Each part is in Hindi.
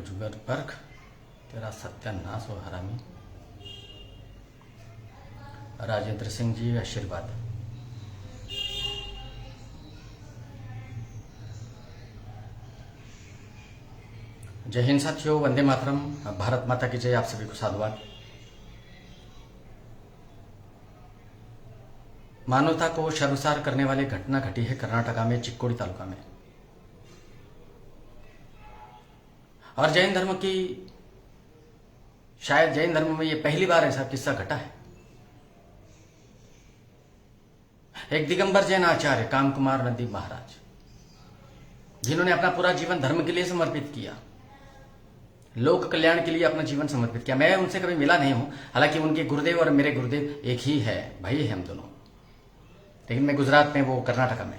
जुगरबर्ग, तेरा सत्यानाश हो हरामी। राजेंद्र सिंह जी, आशीर्वाद। जय हिंद साथियों, वंदे मातरम, भारत माता की जय। आप सभी को साधुवाद। मानवता को शर्मसार करने वाली घटना घटी है कर्नाटका में, चिक्कोड़ी तालुका में। और जैन धर्म की, शायद जैन धर्म में ये पहली बार ऐसा किस्सा घटा है। एक दिगंबर जैन आचार्य काम कुमार नंदी महाराज, जिन्होंने अपना पूरा जीवन धर्म के लिए समर्पित किया, लोक कल्याण के लिए अपना जीवन समर्पित किया। मैं उनसे कभी मिला नहीं हूं, हालांकि उनके गुरुदेव और मेरे गुरुदेव एक ही है, भाई है हम दोनों। लेकिन मैं गुजरात में, वो कर्नाटका में।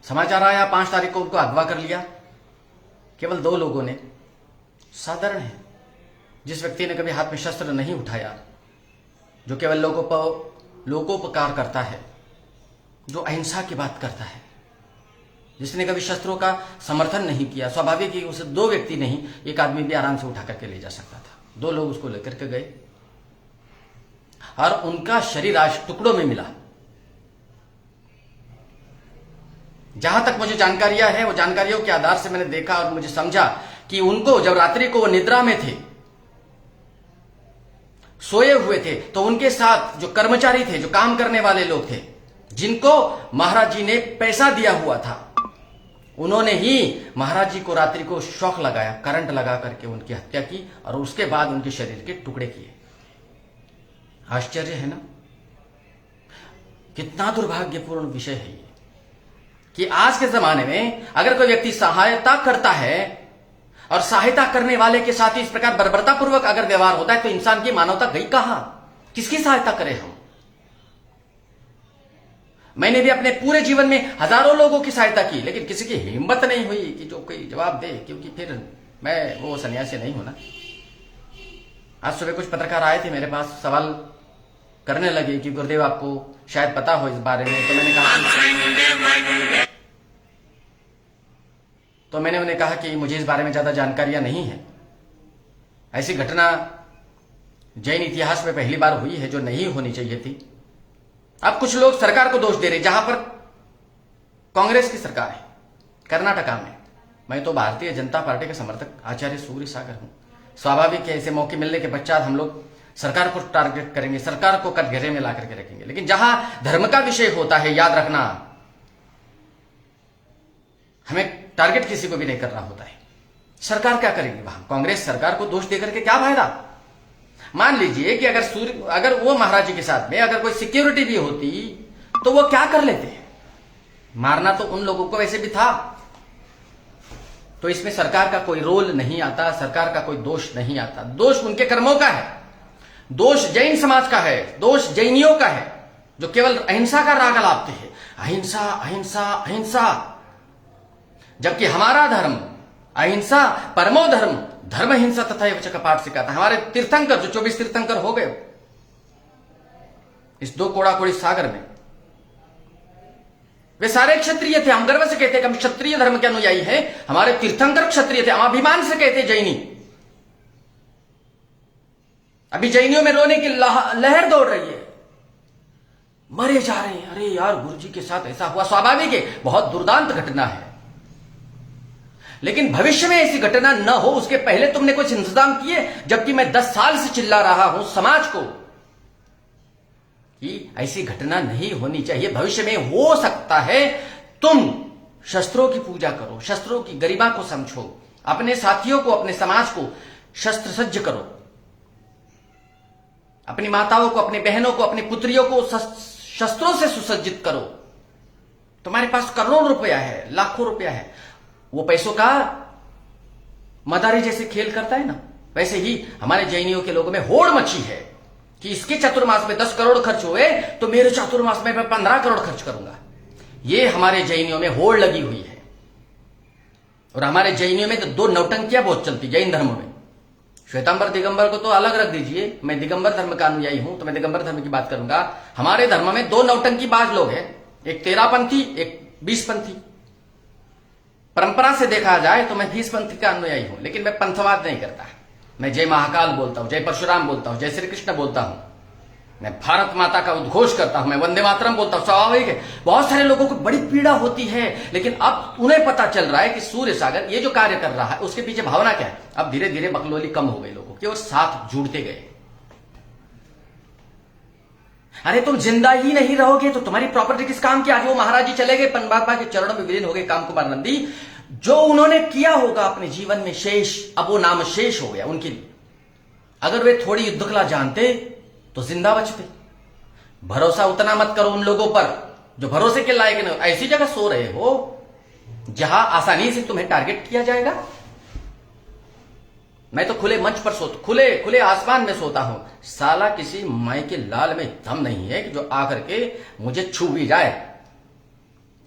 समाचार आया 5 तारीख को उनको अगवा कर लिया, केवल 2 लोगों ने। साधारण है, जिस व्यक्ति ने कभी हाथ में शस्त्र नहीं उठाया, जो केवल लोकोपकार करता है, जो अहिंसा की बात करता है, जिसने कभी शस्त्रों का समर्थन नहीं किया। स्वाभाविक ही उसे 2 व्यक्ति नहीं, एक आदमी भी आराम से उठा करके ले जा सकता था। 2 लोग उसको लेकर के गए और उनका शरीर आज टुकड़ों में मिला। जहां तक मुझे जानकारियां है, वो जानकारियों के आधार से मैंने देखा और मुझे समझा कि उनको जब रात्रि को वो निद्रा में थे, सोए हुए थे, तो उनके साथ जो कर्मचारी थे, जो काम करने वाले लोग थे, जिनको महाराज जी ने पैसा दिया हुआ था, उन्होंने ही महाराज जी को रात्रि को शॉक लगाया, करंट लगा करके उनकी हत्या की और उसके बाद उनके शरीर के टुकड़े किए। आश्चर्य है ना? कितना दुर्भाग्यपूर्ण विषय है ये, कि आज के जमाने में अगर कोई व्यक्ति सहायता करता है और सहायता करने वाले के साथ ही इस प्रकार बर्बरतापूर्वक अगर व्यवहार होता है, तो इंसान की मानवता गई कहां? किसकी सहायता करें हम? मैंने भी अपने पूरे जीवन में हजारों लोगों की सहायता की, लेकिन किसी की हिम्मत नहीं हुई कि जो कोई जवाब दे, क्योंकि फिर मैं वो सन्यासी नहीं हूं ना। आज सुबह कुछ पत्रकार आए थे मेरे पास, सवाल करने लगे कि गुरुदेव आपको शायद पता हो इस बारे में। तो मैंने उन्हें कहा कि मुझे इस बारे में ज्यादा जानकारियां नहीं है। ऐसी घटना जैन इतिहास में पहली बार हुई है, जो नहीं होनी चाहिए थी। अब कुछ लोग सरकार को दोष दे रहे, जहां पर कांग्रेस की सरकार है कर्नाटका में। मैं तो भारतीय जनता पार्टी का समर्थक आचार्य सूर्य सागर हूं। स्वाभाविक है, ऐसे मौके मिलने के पश्चात हम लोग सरकार को टारगेट करेंगे, सरकार को कटघरे में ला करके रखेंगे। लेकिन जहां धर्म का विषय होता है, याद रखना, हमें टारगेट किसी को भी नहीं करना होता है। सरकार क्या करेगी वहां? कांग्रेस सरकार को दोष देकर के क्या फायदा? मान लीजिए कि अगर वो महाराज जी के साथ में अगर कोई सिक्योरिटी भी होती, तो वो क्या कर लेते? मारना तो उन लोगों को वैसे भी था। तो इसमें सरकार का कोई रोल नहीं आता, सरकार का कोई दोष नहीं आता। दोष उनके कर्मों का है, दोष जैन समाज का है, दोष जैनियों का है, जो केवल अहिंसा का राग लापते हैं। अहिंसा अहिंसा अहिंसा, जबकि हमारा धर्म अहिंसा परमो धर्म, धर्म हिंसा तथा एवं च का पाठ सिखाता है। हमारे तीर्थंकर, जो 24 तीर्थंकर हो गए इस 2 कोड़ा-कोड़ी सागर में, वे सारे क्षत्रिय थे। हम गर्व से कहते हैं कि हम क्षत्रिय धर्म के अनुयायी हैं। हमारे तीर्थंकर क्षत्रिय थे, हम अभिमान से कहते हैं जैनी। अभी जैनियों में रोने की लहर दौड़ रही है, मरे जा रहे हैं। अरे यार, गुरु जी के साथ ऐसा हुआ। स्वाभाविक है, बहुत दुर्दांत घटना है, लेकिन भविष्य में ऐसी घटना न हो उसके पहले तुमने कुछ इंतजाम किए। जबकि मैं 10 साल से चिल्ला रहा हूं समाज को कि ऐसी घटना नहीं होनी चाहिए। भविष्य में हो सकता है तुम शस्त्रों की पूजा करो, शस्त्रों की गरिमा को समझो, अपने साथियों को, अपने समाज को शस्त्र सज्ज करो, अपनी माताओं को, अपनी बहनों को, अपनी पुत्रियों को शस्त्रों से सुसज्जित करो। तुम्हारे पास करोड़ों रुपया है, लाखों रुपया है, वो पैसों का मदारी जैसे खेल करता है ना, वैसे ही हमारे जैनियों के लोगों में होड़ मची है कि इसके चतुर्मास में 10 करोड़ खर्च हुए, तो मेरे चतुर्मास में मैं 15 करोड़ खर्च करूंगा। ये हमारे जैनियों में होड़ लगी हुई है। और हमारे जैनियों में तो 2 नौटंकियां बहुत चलती जैन धर्म में। श्वेतांबर दिगंबर को तो अलग रख दीजिए, मैं दिगंबर धर्म का अनुयायी हूं, तो मैं दिगंबर धर्म की बात करूंगा। हमारे धर्म में 2 नौटंकी बाज लोग हैं, एक 13 पंथी, एक 20 पंथी। परंपरा से देखा जाए तो मैं भीष्म पंथ का अनुयायी हूं, लेकिन मैं पंथवाद नहीं करता। मैं जय महाकाल बोलता हूं, जय परशुराम बोलता हूं, जय श्री कृष्ण बोलता हूं, मैं भारत माता का उद्घोष करता हूं, मैं वंदे मातरम बोलता हूं। स्वाभाविक है बहुत सारे लोगों को बड़ी पीड़ा होती है, लेकिन अब उन्हें पता चल रहा है कि सूर्य सागर ये जो कार्य कर रहा है उसके पीछे भावना क्या है। अब धीरे धीरे बकलोली कम हो गई लोगों की और साथ जुड़ते गए। अरे तुम जिंदा ही नहीं रहोगे तो तुम्हारी प्रॉपर्टी किस काम की। आज वो महाराज जी चले गए, परमात्मा के चरणों में विलीन हो गए, काम कुमार नंदी। जो उन्होंने किया होगा अपने जीवन में शेष, अब वो नाम शेष हो गया उनके लिए। अगर वे थोड़ी युद्ध कला जानते तो जिंदा बचते। भरोसा उतना मत करो उन लोगों पर जो भरोसे के लायक नहीं हो। ऐसी जगह सो रहे हो जहां आसानी से तुम्हें टारगेट किया जाएगा। मैं तो खुले मंच पर सोता, खुले आसमान में सोता हूं। साला किसी माई के लाल में दम नहीं है कि जो आकर के मुझे छू भी जाए।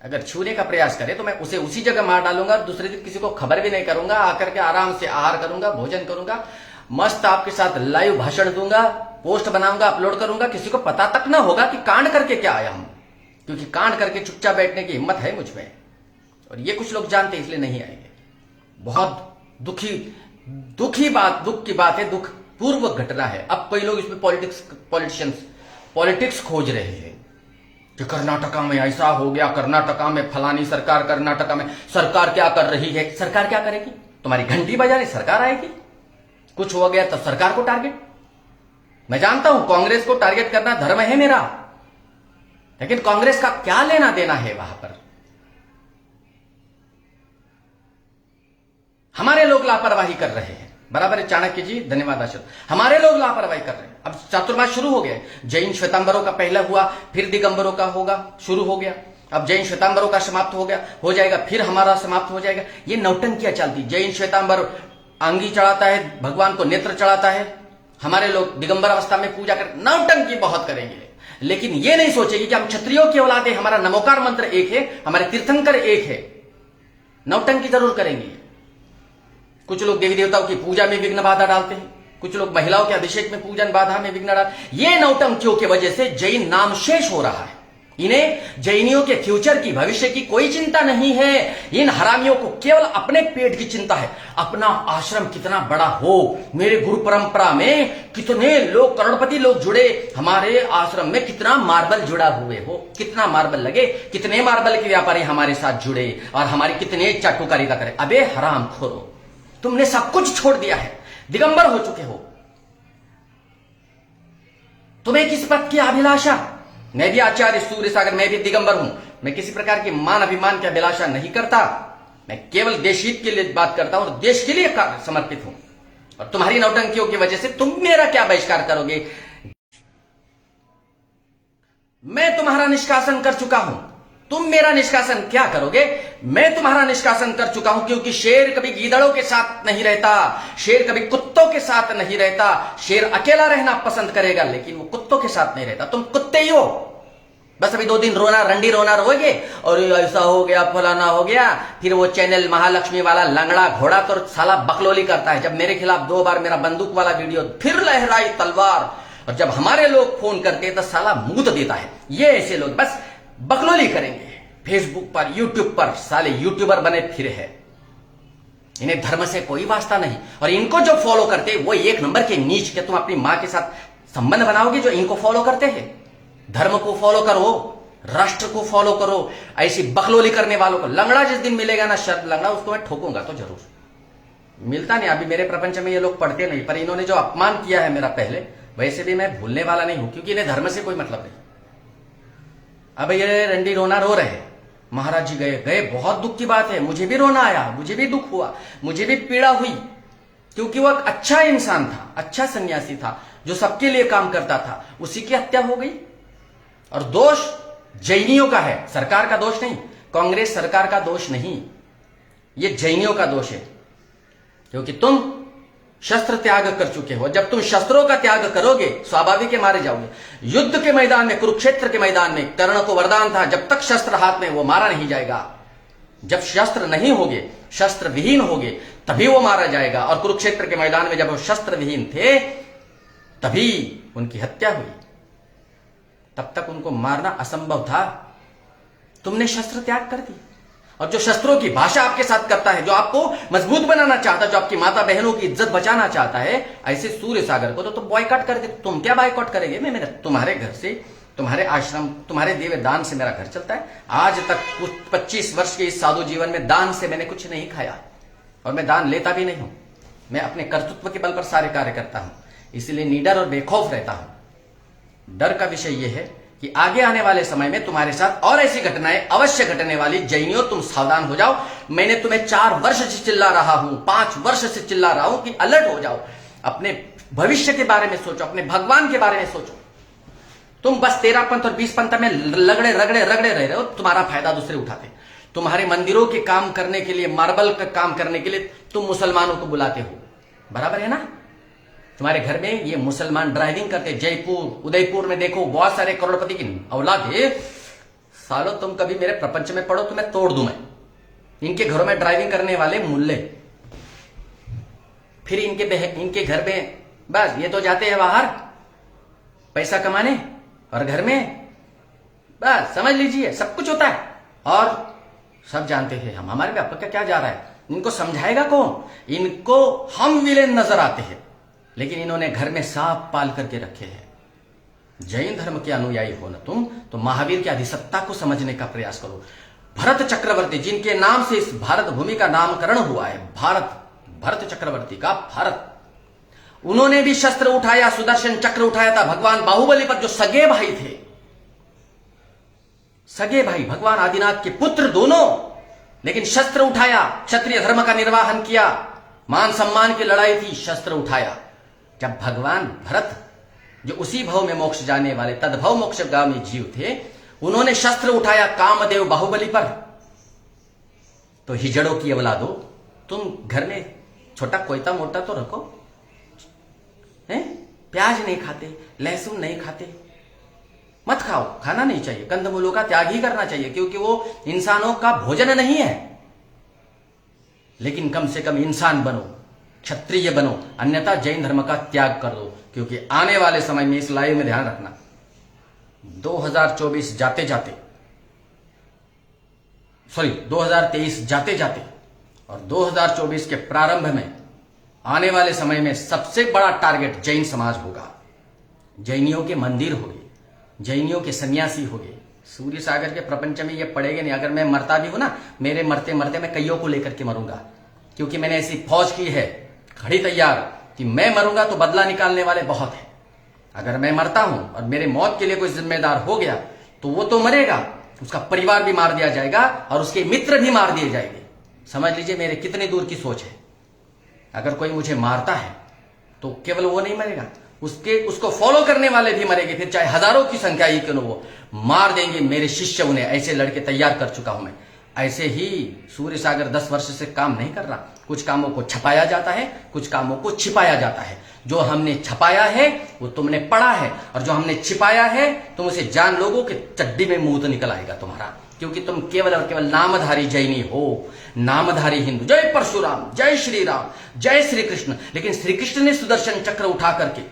अगर छूने का प्रयास करे तो मैं उसे उसी जगह मार डालूंगा, दूसरे दिन किसी को खबर भी नहीं करूंगा। आकर के आराम से आहार करूंगा, भोजन करूंगा, मस्त आपके साथ लाइव भाषण दूंगा, पोस्ट बनाऊंगा, अपलोड करूंगा। किसी को पता तक ना होगा कि कांड करके क्या आया हूं, क्योंकि कांड करके चुपचाप बैठने की हिम्मत है मुझ में। और ये कुछ लोग जानते इसलिए नहीं आएंगे। बहुत दुख की बात है, दुख पूर्व घटना है। अब कई लोग इसमें पॉलिटिक्स खोज रहे हैं कि कर्नाटका में ऐसा हो गया, कर्नाटका में फलानी सरकार, कर्नाटका में सरकार क्या कर रही है। सरकार क्या करेगी? तुम्हारी घंटी बजाने सरकार आएगी। कुछ हो गया तो सरकार को टारगेट। मैं जानता हूं कांग्रेस को टारगेट करना धर्म है मेरा, लेकिन कांग्रेस का क्या लेना देना है वहां पर। हमारे लोग लापरवाही कर रहे हैं। बराबर है चाणक्य जी, धन्यवाद आशीर्वाद। हमारे लोग लापरवाही कर रहे हैं। अब चातुर्मास शुरू हो गया। जैन श्वेतांबरों का पहला हुआ, फिर दिगंबरों का होगा, शुरू हो गया। अब जैन श्वेतांबरों का समाप्त हो जाएगा, फिर हमारा समाप्त हो जाएगा। ये नौटंकियां चलती। जैन श्वेतांबर आंगी चढ़ाता है, भगवान को नेत्र चढ़ाता है। हमारे लोग दिगंबर अवस्था में पूजा कर, नौटंकी बहुत करेंगे, लेकिन ये नहीं सोचेगी कि हम क्षत्रियों की औलाद है, हमारा नमोकार मंत्र एक है, हमारे तीर्थंकर एक है। नौटंकी जरूर करेंगे। कुछ लोग देवी देवताओं की पूजा में विघ्न बाधा डालते हैं, कुछ लोग महिलाओं के अभिषेक में पूजन बाधा में विघ्न डाल। ये नौटंकियों की वजह से जैन नाम शेष हो रहा है। इन्हें जैनियों के फ्यूचर की, भविष्य की कोई चिंता नहीं है। इन हरामियों को केवल अपने पेट की चिंता है। अपना आश्रम कितना बड़ा हो, मेरे गुरु परंपरा में कितने लोग, करोड़पति लोग जुड़े, हमारे आश्रम में कितना मार्बल जुड़ा हुए हो, कितना मार्बल लगे, कितने मार्बल के व्यापारी हमारे साथ जुड़े और हमारी कितने चाटुकारिता करे। अबे हराम खोरो, तुमने सब कुछ छोड़ दिया है, दिगंबर हो चुके हो। तुम्हें किस पद की अभिलाषा? मैं भी आचार्य सूर्य सागर, मैं भी दिगंबर हूं। मैं किसी प्रकार की मान अभिमान की अभिलाषा नहीं करता। मैं केवल देश हित के लिए बात करता हूं और देश के लिए समर्पित हूं। और तुम्हारी नौटंकियों की वजह से तुम मेरा क्या बहिष्कार करोगे? मैं तुम्हारा निष्कासन कर चुका हूं, तुम मेरा निष्कासन क्या करोगे? मैं तुम्हारा निष्कासन कर चुका हूं, क्योंकि शेर कभी गीदड़ों के साथ नहीं रहता, शेर कभी कुत्तों के साथ नहीं रहता। शेर अकेला रहना पसंद करेगा, लेकिन वो कुत्तों के साथ नहीं रहता। तुम कुत्ते ही हो। बस अभी 2 दिन रंडी रोना रोगे और ऐसा हो गया, फलाना हो गया। फिर वो चैनल महालक्ष्मी वाला लंगड़ा घोड़ा तो साला बकलोली करता है। जब मेरे खिलाफ 2 बार मेरा बंदूक वाला वीडियो, फिर लहराई तलवार, और जब हमारे लोग फोन करते हैं तो साला मुंह देता है। ये ऐसे लोग बस बकलोली करेंगे फेसबुक पर, यूट्यूब पर, साले यूट्यूबर बने फिर है। इन्हें धर्म से कोई वास्ता नहीं। और इनको जो फॉलो करते वो 1 नंबर के नीच के। तुम अपनी मां के साथ संबंध बनाओगे जो इनको फॉलो करते हैं? धर्म को फॉलो करो, राष्ट्र को फॉलो करो। ऐसी बकलोली करने वालों को लंगड़ा जिस दिन मिलेगा ना, शर्त लंगड़ा, उसको मैं ठोकूंगा तो जरूर। मिलता नहीं, अभी मेरे प्रपंच में ये लोग पढ़ते नहीं, पर इन्होंने जो अपमान किया है मेरा पहले, वैसे भी मैं भूलने वाला नहीं हूं, क्योंकि इन्हें धर्म से कोई मतलब नहीं। अब ये रंडी रोना रो रहे, महाराज जी गए, बहुत दुख की बात है। मुझे भी रोना आया, मुझे भी दुख हुआ, मुझे भी पीड़ा हुई, क्योंकि वह अच्छा इंसान था, अच्छा सन्यासी था, जो सबके लिए काम करता था। उसी की हत्या हो गई। और दोष जैनियों का है, सरकार का दोष नहीं, कांग्रेस सरकार का दोष नहीं, ये जैनियों का दोष है। क्योंकि तुम शस्त्र त्याग कर चुके हो। जब तुम शस्त्रों का त्याग करोगे, स्वाभाविक है मारे जाओगे। युद्ध के मैदान में, कुरुक्षेत्र के मैदान में कर्ण को वरदान था, जब तक शस्त्र हाथ में वो मारा नहीं जाएगा। जब शस्त्र नहीं होगे, शस्त्र विहीन होगे, तभी वो मारा जाएगा। और कुरुक्षेत्र के मैदान में जब वो शस्त्र विहीन थे, तभी उनकी हत्या हुई। तब तक उनको मारना असंभव था। तुमने शस्त्र त्याग कर दी। और जो शस्त्रों की भाषा आपके साथ करता है, जो आपको मजबूत बनाना चाहता है, जो आपकी माता बहनों की इज्जत बचाना चाहता है, ऐसे सूर्य सागर को तो तुम बॉयकॉट कर दे। तुम क्या बॉयकॉट करेंगे? मैं तुम्हारे घर से, तुम्हारे आश्रम, तुम्हारे दिए दान से मेरा घर चलता है। आज तक 25 वर्ष के इस साधु जीवन में दान से मैंने कुछ नहीं खाया और मैं दान लेता भी नहीं हूं। मैं अपने कर्तृत्व के बल पर सारे कार्य करता हूं, इसलिए निडर और बेखौफ रहता हूं। डर का विषय यह है कि आगे आने वाले समय में तुम्हारे साथ और ऐसी घटनाएं अवश्य घटने वाली। जैनियों, तुम सावधान हो जाओ। मैंने तुम्हें 4 वर्ष से चिल्ला रहा हूं, 5 वर्ष से चिल्ला रहा हूं कि अलर्ट हो जाओ, अपने भविष्य के बारे में सोचो, अपने भगवान के बारे में सोचो। तुम बस 13 पंथ और 20 पंथ में रगड़े रह रहे हो, तुम्हारा फायदा दूसरे उठाते। तुम्हारे मंदिरों के काम करने के लिए, मार्बल का काम करने के लिए तुम मुसलमानों को बुलाते हो, बराबर है ना? तुम्हारे घर में ये मुसलमान ड्राइविंग करते, जयपुर, उदयपुर में देखो बहुत सारे करोड़पति की औलाद है। सालो, तुम कभी मेरे प्रपंच में पढ़ो तो मैं तोड़ दूं। मैं इनके घरों में ड्राइविंग करने वाले मुल्ले, फिर इनके घर में बस ये तो जाते हैं बाहर पैसा कमाने, और घर में बस समझ लीजिए सब कुछ होता है। और सब जानते हैं हम, हमारे व्यापक का क्या जा रहा है, इनको समझाएगा कौन? इनको हम विलेन नजर आते हैं, लेकिन इन्होंने घर में सांप पाल करके रखे हैं। जैन धर्म के अनुयायी हो ना तुम, तो महावीर की अधिसत्ता को समझने का प्रयास करो। भरत चक्रवर्ती, जिनके नाम से इस भारत भूमि का नामकरण हुआ है, भरत चक्रवर्ती का भारत, उन्होंने भी शस्त्र उठाया, सुदर्शन चक्र उठाया था भगवान बाहुबली पर, जो सगे भाई थे, सगे भाई, भगवान आदिनाथ के पुत्र दोनों। लेकिन शस्त्र उठाया, क्षत्रिय धर्म का निर्वाहन किया, मान सम्मान की लड़ाई थी, शस्त्र उठाया। जब भगवान भरत, जो उसी भव में मोक्ष जाने वाले तद्भव मोक्षगामी जीव थे, उन्होंने शस्त्र उठाया कामदेव बाहुबली पर, तो हिजड़ों की औलादो, तुम घर में छोटा कोयता मोटा तो रखो, हैं? प्याज नहीं खाते, लहसुन नहीं खाते, मत खाओ, खाना नहीं चाहिए। कंदमूलों का त्याग ही करना चाहिए, क्योंकि वो इंसानों का भोजन नहीं है। लेकिन कम से कम इंसान बनो, क्षत्रिय बनो, अन्यथा जैन धर्म का त्याग कर दो। क्योंकि आने वाले समय में, इस लाइव में ध्यान रखना, 2024 जाते जाते, सॉरी 2023 जाते जाते और 2024 के प्रारंभ में आने वाले समय में सबसे बड़ा टारगेट जैन समाज होगा। जैनियों के मंदिर होंगे, जैनियों के सन्यासी होंगे। सूर्य सागर के प्रपंच में ये पड़ेगा नहीं। अगर मैं मरता भी हूं ना, मेरे मरते मरते मैं कईयों को लेकर के मरूंगा, क्योंकि मैंने ऐसी फौज की है खड़ी तैयार कि मैं मरूंगा तो बदला निकालने वाले बहुत हैं। अगर मैं मरता हूं और मेरे मौत के लिए कोई जिम्मेदार हो गया, तो वो तो मरेगा, उसका परिवार भी मार दिया जाएगा और उसके मित्र भी मार दिए जाएंगे। समझ लीजिए मेरे कितनी दूर की सोच है। अगर कोई मुझे मारता है तो केवल वो नहीं मरेगा, उसको फॉलो करने वाले भी मरेंगे, फिर चाहे हजारों की संख्या ही क्यों, वो मार देंगे। मेरे शिष्य उन्हें ऐसे लड़के तैयार कर चुका हूं मैं। ऐसे ही सूर्य सागर 10 वर्ष से काम नहीं कर रहा। कुछ कामों को छपाया जाता है, कुछ कामों को छिपाया जाता है। जो हमने छपाया है वो तुमने पढ़ा है, और जो हमने छिपाया है तुम उसे जान लोगो कि चड्डी में मुंह तो निकल आएगा तुम्हारा, क्योंकि तुम केवल और केवल नामधारी जैनी हो, नामधारी हिंदू। जय परशुराम, जय श्री राम, जय श्री कृष्ण। लेकिन श्री कृष्ण ने सुदर्शन चक्र उठा करके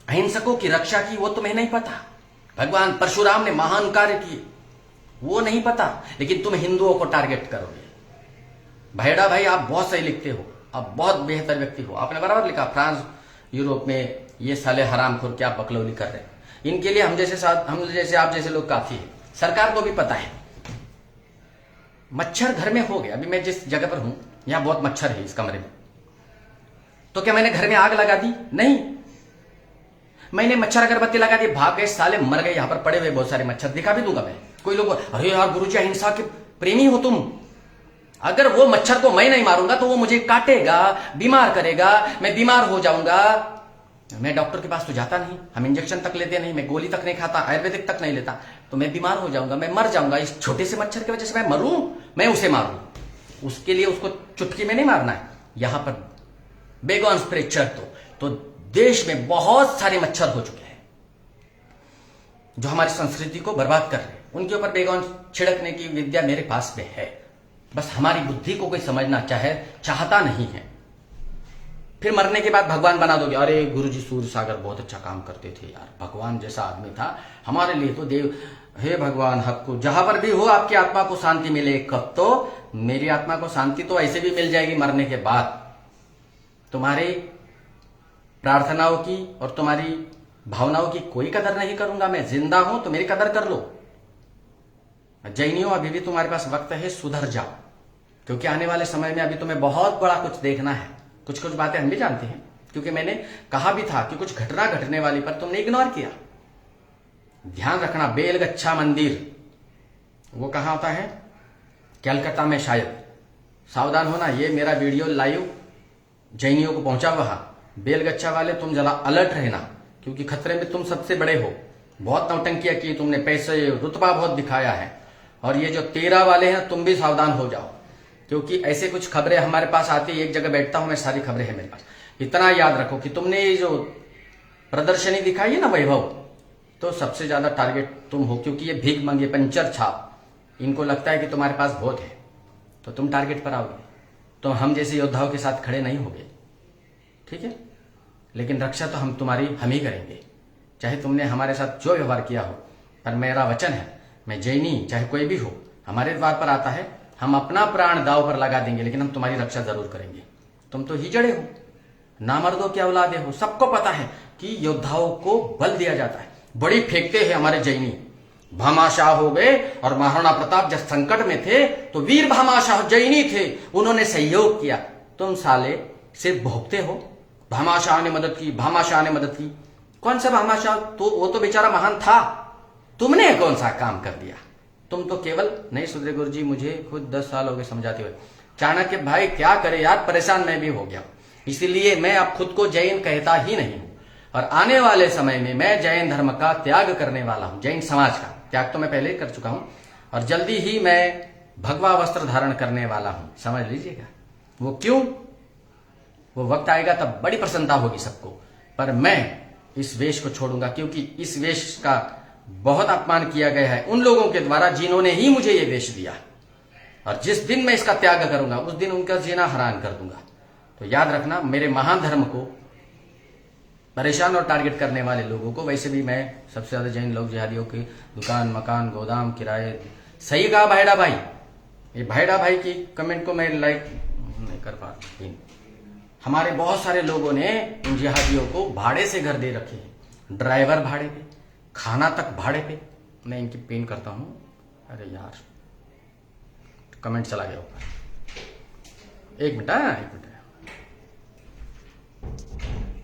अहिंसकों की रक्षा की, वो तुम्हें नहीं पता। भगवान परशुराम ने महान कार्य किए, वो नहीं पता। लेकिन तुम हिंदुओं को टारगेट करोगे। भाईडा भाई, आप बहुत सही लिखते हो, आप बहुत बेहतर व्यक्ति हो। आपने बराबर लिखा, फ्रांस यूरोप में ये साले हरामखोर क्या बकलौली कर रहे हैं। इनके लिए हम जैसे आप जैसे लोग काफी है। सरकार को भी पता है। मच्छर घर में हो गया। अभी मैं जिस जगह पर हूं यहां बहुत मच्छर है इस कमरे में, तो क्या मैंने घर में आग लगा दी? नहीं, मैंने मच्छर अगरबत्ती लगा दी, भाग गए साले, मर गए। यहां पर पड़े हुए बहुत सारे मच्छर, दिखा भी दूंगा मैं। कोई लोग, अरे यार गुरुजी अहिंसा के प्रेमी हो तुम। अगर वो मच्छर को मैं नहीं मारूंगा तो वो मुझे काटेगा, बीमार करेगा, मैं बीमार हो जाऊंगा। मैं डॉक्टर के पास तो जाता नहीं, हम इंजेक्शन तक लेते नहीं, मैं गोली तक नहीं खाता, आयुर्वेदिक तक नहीं लेता, तो मैं बीमार हो जाऊंगा, मैं मर जाऊंगा। इस छोटे से मच्छर की वजह से मैं मरूं, मैं उसे मारूं। उसके लिए उसको चुटकी में नहीं मारना है। यहां पर बेगॉन स्प्रे छिड़क दो, तो देश में बहुत सारे मच्छर हो चुके हैं जो हमारी संस्कृति को बर्बाद कर रहे हैं। उनके ऊपर बेगॉन छिड़कने की विद्या मेरे पास में है। बस हमारी बुद्धि को कोई समझना चाहता नहीं है। फिर मरने के बाद भगवान बना दोगे। अरे गुरुजी सूर्य सागर बहुत अच्छा काम करते थे यार, भगवान जैसा आदमी था, हमारे लिए तो हे भगवान, आपको जहां पर भी हो आपकी आत्मा को शांति मिले। कब? तो मेरी आत्मा को शांति तो ऐसे भी मिल जाएगी मरने के बाद। तुम्हारी प्रार्थनाओं की और तुम्हारी भावनाओं की कोई कदर नहीं करूंगा। मैं जिंदा हूं तो मेरी कदर कर लो। जैनियों, अभी भी तुम्हारे पास वक्त है, सुधर जाओ, क्योंकि आने वाले समय में अभी तुम्हें बहुत बड़ा कुछ देखना है। कुछ कुछ बातें हम भी जानते हैं, क्योंकि मैंने कहा भी था कि कुछ घटना घटने वाली पर तुमने इग्नोर किया। ध्यान रखना, बेलगच्छा मंदिर वो कहां होता है? कलकत्ता में शायद। सावधान होना, ये मेरा वीडियो लाइव जैनियों को पहुंचा हुआ। बेलगच्छा वाले तुम जरा अलर्ट रहना, क्योंकि खतरे में तुम सबसे बड़े हो। बहुत नौटंकियां की तुमने, पैसे रुतबा बहुत दिखाया है। और ये जो 13 वाले हैं, तुम भी सावधान हो जाओ, क्योंकि ऐसे कुछ खबरें हमारे पास आती है। एक जगह बैठता हूं मैं, सारी खबरें हैं मेरे पास। इतना याद रखो कि तुमने ये जो प्रदर्शनी दिखाई है ना, वैभव, तो सबसे ज्यादा टारगेट तुम हो, क्योंकि ये भीख मंगे पंचर छाप, इनको लगता है कि तुम्हारे पास बहुत है तो तुम टारगेट पर आओगे। तो हम जैसे योद्धाओं के साथ खड़े नहीं होगे, ठीक है? लेकिन रक्षा तो हम ही करेंगे, चाहे तुमने हमारे साथ जो व्यवहार किया हो। पर मेरा वचन है, मैं जैनी चाहे कोई भी हो, हमारे द्वार पर आता है, हम अपना प्राण दांव पर लगा देंगे, लेकिन हम तुम्हारी रक्षा जरूर करेंगे। तुम तो हिजड़े हो, नामर्दों के औलादे हो। सबको पता है कि योद्धाओं को बल दिया जाता है। बड़ी फेंकते हैं हमारे जैनी। भामाशाह हो गए, और महाराणा प्रताप जब संकट में थे तो वीर भामाशाह जैनी थे, उन्होंने सहयोग किया। तुम साले सिर्फ भोगते हो। भामाशाह ने मदद की, भामाशाह ने मदद की। कौन सा भामाशाह? तो वो तो बेचारा महान था, तुमने कौन सा काम कर दिया? तुम तो केवल नहीं सुधरे गुरुजी, मुझे खुद 10 साल हो गए समझाते हुए। चाणक्य भाई क्या करे यार, परेशान मैं भी हो गया, इसीलिए मैं अब खुद को जैन कहता ही नहीं हूं। और आने वाले समय में मैं जैन धर्म का त्याग करने वाला हूं। जैन समाज का त्याग तो मैं पहले ही कर चुका हूं, और जल्दी ही मैं भगवा वस्त्र धारण करने वाला हूं, समझ लीजिएगा। वो क्यों? वो वक्त आएगा तब बड़ी प्रसन्नता होगी सबको, पर मैं इस वेश को छोड़ूंगा, क्योंकि इस वेश का बहुत अपमान किया गया है उन लोगों के द्वारा जिन्होंने ही मुझे ये वेश दिया। और जिस दिन मैं इसका त्याग करूंगा उस दिन उनका जीना हराम कर दूंगा। तो याद रखना, मेरे महान धर्म को परेशान और टारगेट करने वाले लोगों को, वैसे भी मैं सबसे ज्यादा जैन लोग जिहादियों की दुकान, मकान, गोदाम, किराए। सही कहा भाईडा भाई। ये भाईडा भाई की कमेंट को मैं लाइक नहीं कर पा रहा। हमारे बहुत सारे लोगों ने इन जिहादियों को भाड़े से घर दे रखे हैं, ड्राइवर भाड़े पे, खाना तक भाड़े पे। मैं इनकी पिन करता हूं। अरे यार, कमेंट चला गया ऊपर। एक मिनट,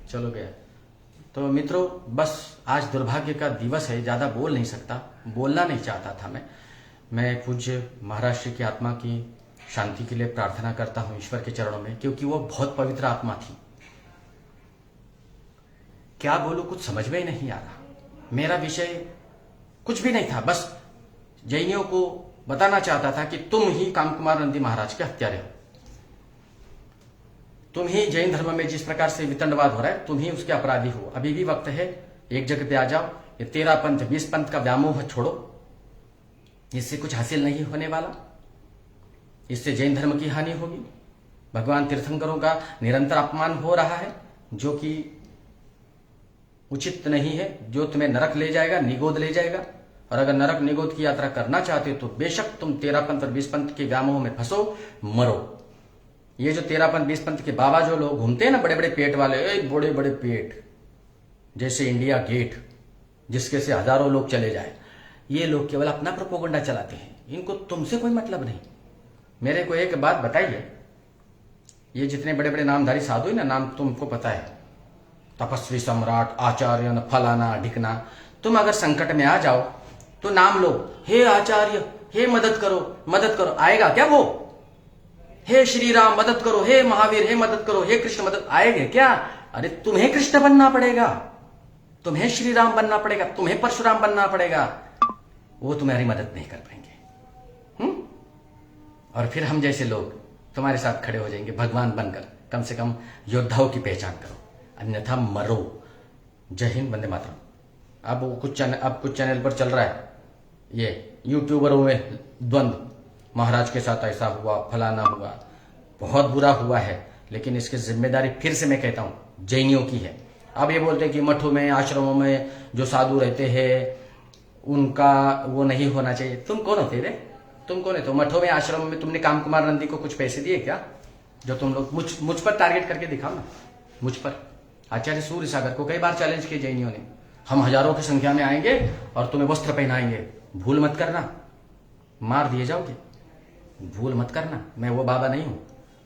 चलो गया। तो मित्रों, बस आज दुर्भाग्य का दिवस है, ज्यादा बोल नहीं सकता, बोलना नहीं चाहता था मैं पूज्य महाराज श्री की आत्मा की शांति के लिए प्रार्थना करता हूं ईश्वर के चरणों में, क्योंकि वो बहुत पवित्र आत्मा थी। क्या बोलूं, कुछ समझ में ही नहीं आ रहा। मेरा विषय कुछ भी नहीं था, बस जैनियों को बताना चाहता था कि तुम ही कामकुमार नंदी महाराज के हत्यारे हो। तुम ही जैन धर्म में जिस प्रकार से वितंडवाद हो रहा है, तुम ही उसके अपराधी हो। अभी भी वक्त है, एक जगह पे आ जाओ। ये 13 पंथ 20 पंथ का व्यामोह छोड़ो, इससे कुछ हासिल नहीं होने वाला। इससे जैन धर्म की हानि होगी। भगवान तीर्थंकरों का निरंतर अपमान हो रहा है, जो कि उचित नहीं है, जो तुम्हें नरक ले जाएगा, निगोद ले जाएगा। और अगर नरक निगोद की यात्रा करना चाहते हो तो बेशक तुम 13 पंथ और 20 पंथ के व्यामोह में फंसो, मरो। ये जो 13 पंथ 20 पंथ के बाबा जो लोग घूमते हैं ना, बड़े बड़े पेट वाले, बड़े बड़े पेट जैसे इंडिया गेट, जिसके से हजारों लोग चले जाए, ये लोग केवल अपना प्रोपोगंडा चलाते हैं। इनको तुमसे कोई मतलब नहीं। मेरे को एक बात बताइए, ये जितने बड़े बड़े नामधारी साधु है ना, नाम तुमको पता है, तपस्वी सम्राट, आचार्य, न फलाना ढिकना, तुम अगर संकट में आ जाओ तो नाम लो, हे आचार्य, हे मदद करो, मदद करो। आएगा क्या वो? हे श्री राम मदद करो, हे महावीर हे मदद करो, हे कृष्ण मदद, आएंगे क्या? अरे तुम्हें कृष्ण बनना पड़ेगा, तुम्हें श्री राम बनना पड़ेगा, तुम्हें परशुराम बनना पड़ेगा। वो तुम्हारी मदद नहीं कर पाएंगे। और फिर हम जैसे लोग तुम्हारे साथ खड़े हो जाएंगे भगवान बनकर। कम से कम योद्धाओं की पहचान करो, अन्यथा मरो। जय हिंद, वंदे मातरम। अब कुछ चैनल पर चल रहा है ये यूट्यूबरों में द्वंद्व, महाराज के साथ ऐसा हुआ, फलाना हुआ, बहुत बुरा हुआ है। लेकिन इसकी जिम्मेदारी फिर से मैं कहता हूं जैनियों की है। अब ये बोलते हैं कि मठों में, आश्रमों में जो साधु रहते हैं उनका वो नहीं होना चाहिए। तुम कौन होते रे? तुम कौन है? तो मठों में आश्रम में तुमने काम कुमार नंदी को कुछ पैसे दिए क्या? जो तुम लोग मुझ पर टारगेट करके दिखाओ ना, मुझ पर। आचार्य सूर्य सागर को कई बार चैलेंज किए जैनियों ने, हम हजारों की संख्या में आएंगे और तुम्हें वस्त्र पहनाएंगे, भूल मत करना, मार दिए जाओगे, भूल मत करना। मैं वो बाबा नहीं हूं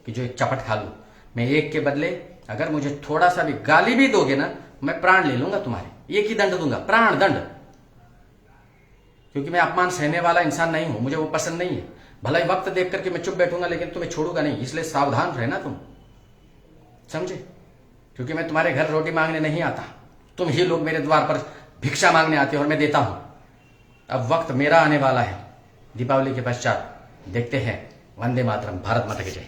कि जो एक चपट खा लूं। मैं एक के बदले अगर मुझे थोड़ा सा भी गाली भी दोगे ना, मैं प्राण ले लूंगा तुम्हारे, एक ही दंड दूंगा, प्राण दंड। क्योंकि मैं अपमान सहने वाला इंसान नहीं हूं, मुझे वो पसंद नहीं है। भला ही वक्त देख करके मैं चुप बैठूंगा, लेकिन तुम्हें छोड़ूंगा नहीं। इसलिए सावधान रहना तुम, समझे? क्योंकि मैं तुम्हारे घर रोटी मांगने नहीं आता, तुम ही लोग मेरे द्वार पर भिक्षा मांगने आते हो और मैं देता हूं। अब वक्त मेरा आने वाला है, दीपावली के पश्चात देखते हैं। वंदे मातरम, भारत माता की जय।